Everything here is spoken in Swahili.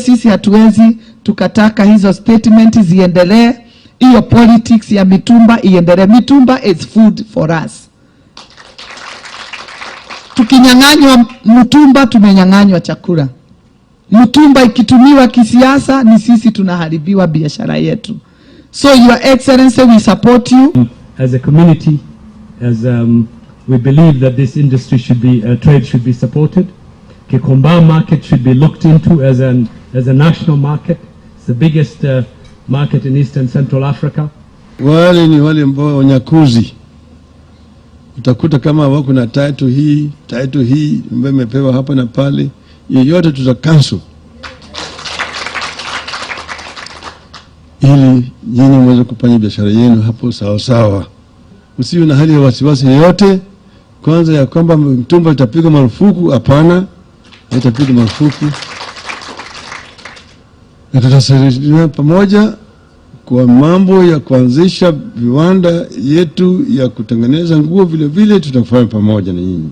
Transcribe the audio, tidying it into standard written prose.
Sisi hatuwezi tukataka hizo statement ziendelee, hiyo politics ya mitumba iendelee. Mitumba is food for us. Tukinyang'anywa mtumba tumenyang'anywa chakula. Mtumba ikitumiwa kisiasa ni sisi tunaharibiwa biashara yetu. So Your Excellency, we support you. As a community, as we believe that this industry should be, trade should be supported. Kikomba market should be looked into as a national market. It's the biggest market in East and Central Africa. Wale ni wale ambao wanyakuzi. Utakuta kama wako na title hii ambayo imepewa hapa na pale, yote tutakansel. Ili nyinyi mweze kufanya biashara yenu hapo sawa sawa. Usiwe na hali ya wasiwasi yote. Kwanza ya kwamba mtumba itapigwa marufuku, hapana. Haitapigwa marufuku. Na tutasaidiana pamoja kwa mambo ya kuanzisha viwanda yetu ya kutengeneza nguo, vile vile tutafanya pamoja na nyinyi.